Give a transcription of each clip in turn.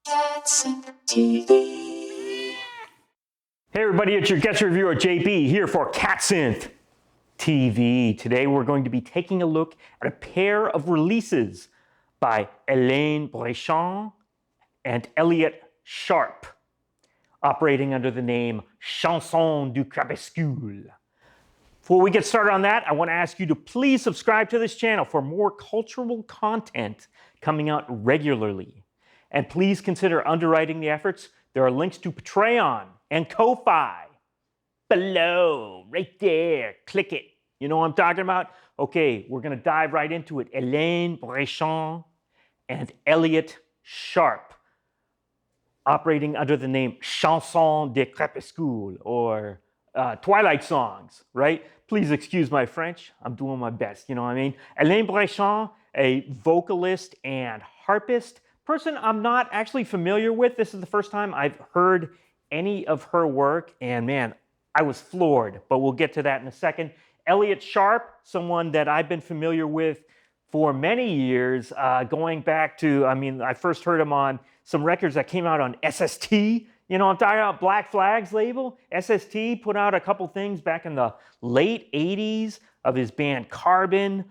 Hey everybody, it's your guest reviewer JP here for CatSynth TV. Today we're going to be taking a look at a pair of releases by Hélène Breschand and Elliott Sharp, operating under the name Chansons du Cre pescule. Before we get started on that, I want to ask you to please subscribe to this channel for more cultural content coming out regularly. And please consider underwriting the efforts. There are links to Patreon and Ko-Fi below, right there. Click it. You know what I'm talking about? Okay, we're going to dive right into it. Hélène Breschand and Elliott Sharp, operating under the name Chansons du Cre pescule, or Twilight Songs, right? Please excuse my French. I'm doing my best, you know what I mean? Hélène Breschand, a vocalist and harpist, person I'm not actually familiar with. This is the first time I've heard any of her work, and man, I was floored, but we'll get to that in a second. Elliott Sharp, someone that I've been familiar with for many years, going back to, I first heard him on some records that came out on SST. You know, I'm talking about Black Flag's label. SST put out a couple things back in the late 80s of his band Carbon.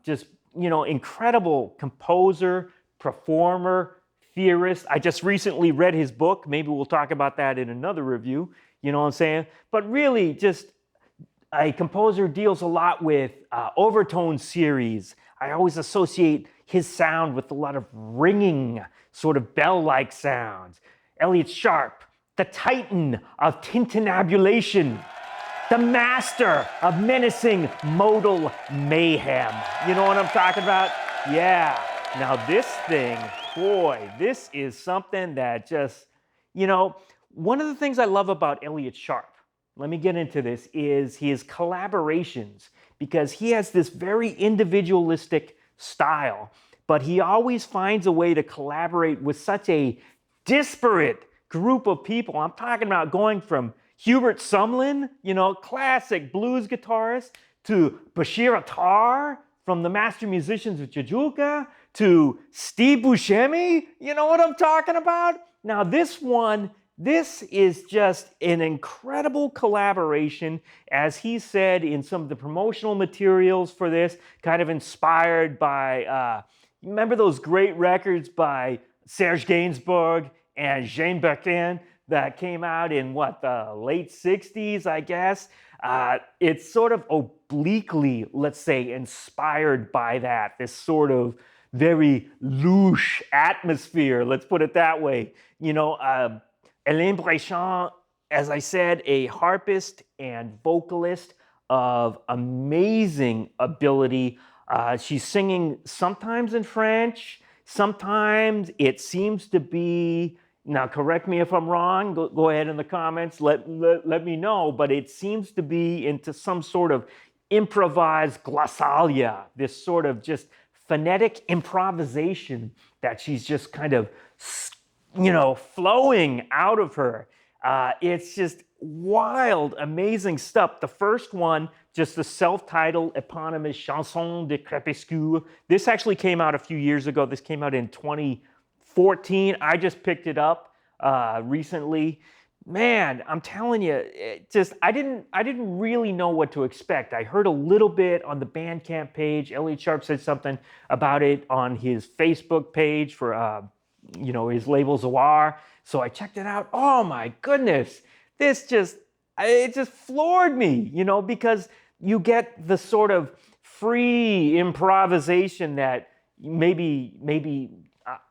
Just, you know, incredible composer, performer, theorist. I just recently read his book. Maybe we'll talk about that in another review. You know what I'm saying? But really, just a composer deals a lot with overtone series. I always associate his sound with a lot of ringing, sort of bell-like sounds. Elliott Sharp, the titan of tintinnabulation, the master of menacing modal mayhem. You know what I'm talking about? Yeah. Now this thing, boy, this is something that just, you know, one of the things I love about Elliott Sharp, let me get into this, is his collaborations, because he has this very individualistic style, but he always finds a way to collaborate with such a disparate group of people. I'm talking about going from Hubert Sumlin, you know, classic blues guitarist, to Bashir Attar from the Master Musicians of Jajulka, to Steve Buscemi. You know what I'm talking about? Now this one, this is just an incredible collaboration, as he said in some of the promotional materials for this, kind of inspired by, remember those great records by Serge Gainsbourg and Jean Bertin that came out in the late 60s, I guess? It's sort of obliquely, let's say, inspired by that, this sort of very louche atmosphere, let's put it that way. You know, Hélène Breschand, as I said, a harpist and vocalist of amazing ability. She's singing sometimes in French, sometimes it seems to be, now correct me if I'm wrong, go ahead in the comments, let me know, but it seems to be into some sort of improvised glossalia, this sort of just phonetic improvisation that she's just kind of, you know, flowing out of her. It's just wild, amazing stuff. The first one, just the self-titled eponymous Chansons du Cre pescule. This actually came out a few years ago. This came out in 2014. I just picked it up recently. Man, I'm telling you, I didn't really know what to expect. I heard a little bit on the Bandcamp page. Elliott Sharp said something about it on his Facebook page for you know, his label Zawar. So I checked it out. Oh my goodness, it just floored me, you know, because you get the sort of free improvisation that maybe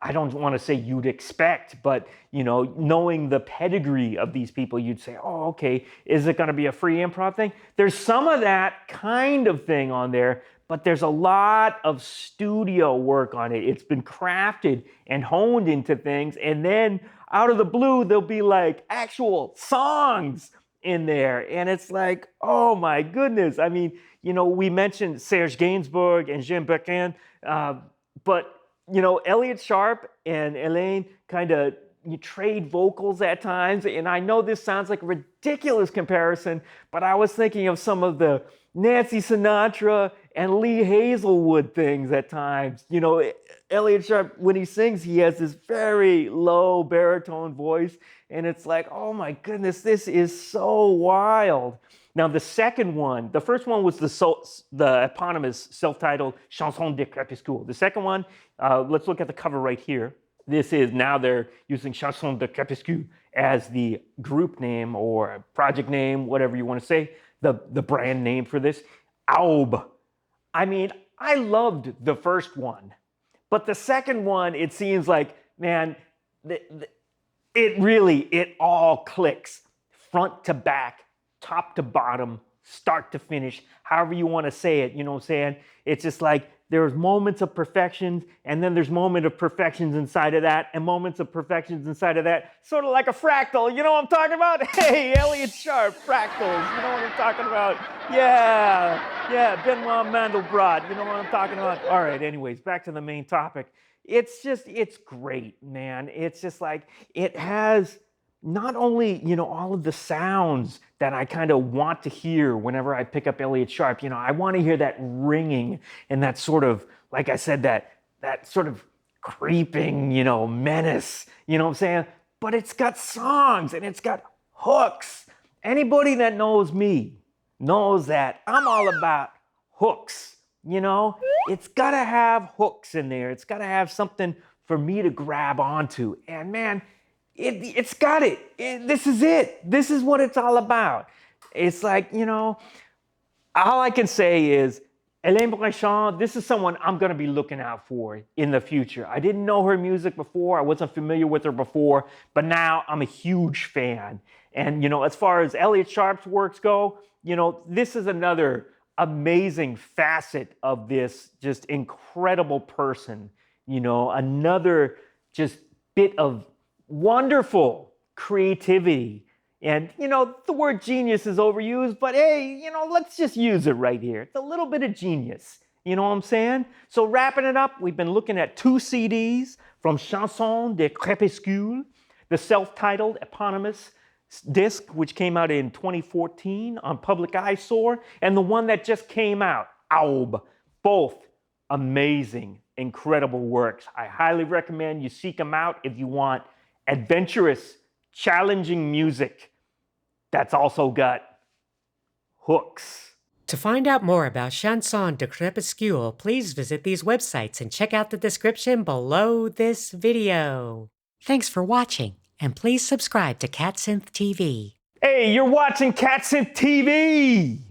I don't want to say you'd expect, but, you know, knowing the pedigree of these people, you'd say, oh, okay, is it going to be a free improv thing? There's some of that kind of thing on there, but there's a lot of studio work on it. It's been crafted and honed into things, and then out of the blue, there'll be like actual songs in there, and it's like, oh my goodness. I mean, you know, we mentioned Serge Gainsbourg and Jean Bertin, but you know, Elliott Sharp and Hélène kind of trade vocals at times, and I know this sounds like a ridiculous comparison, but I was thinking of some of the Nancy Sinatra and Lee Hazelwood things at times. You know, Elliott Sharp, when he sings, he has this very low baritone voice, and it's like, oh my goodness, this is so wild. Now, the second one, the first one was the eponymous self-titled Chansons du Cre. The second one, let's look at the cover right here. This is, now they're using Chansons du Cre as the group name or project name, whatever you want to say, the brand name for this, Aube. I mean, I loved the first one, but the second one, it seems like, man, it all clicks front to back, top to bottom, start to finish, however you want to say it, you know what I'm saying? It's just like there's moments of perfections, and then there's moments of perfections inside of that, and moments of perfections inside of that, sort of like a fractal, you know what I'm talking about? Hey, Elliott Sharp, fractals, you know what I'm talking about? Yeah, Benoit Mandelbrot, you know what I'm talking about? All right, anyways, back to the main topic. It's great, man. It's just like, it has not only, you know, all of the sounds that I kind of want to hear whenever I pick up Elliott Sharp, you know, I want to hear that ringing and that sort of, like I said, that sort of creeping, you know, menace, you know what I'm saying? But it's got songs and it's got hooks. Anybody that knows me knows that I'm all about hooks, you know? It's got to have hooks in there. It's got to have something for me to grab onto. And man, it's got it. This is it. This is what it's all about. It's like, you know, all I can say is, Hélène Breschand, this is someone I'm going to be looking out for in the future. I didn't know her music before. I wasn't familiar with her before, but now I'm a huge fan. And, you know, as far as Elliott Sharp's works go, you know, this is another amazing facet of this just incredible person. You know, another just bit of wonderful creativity. And, you know, the word genius is overused, but hey, you know, let's just use it right here. It's a little bit of genius. You know what I'm saying? So wrapping it up, we've been looking at 2 CDs from Chansons du Cre, the self-titled eponymous disc, which came out in 2014 on Public Eyesore, and the one that just came out, Aube. Both amazing, incredible works. I highly recommend you seek them out if you want adventurous, challenging music that's also got hooks. To find out more about Chansons du Cre pescule, please visit these websites and check out the description below this video. Thanks for watching, and please subscribe to CatSynth TV. Hey, you're watching CatSynth TV!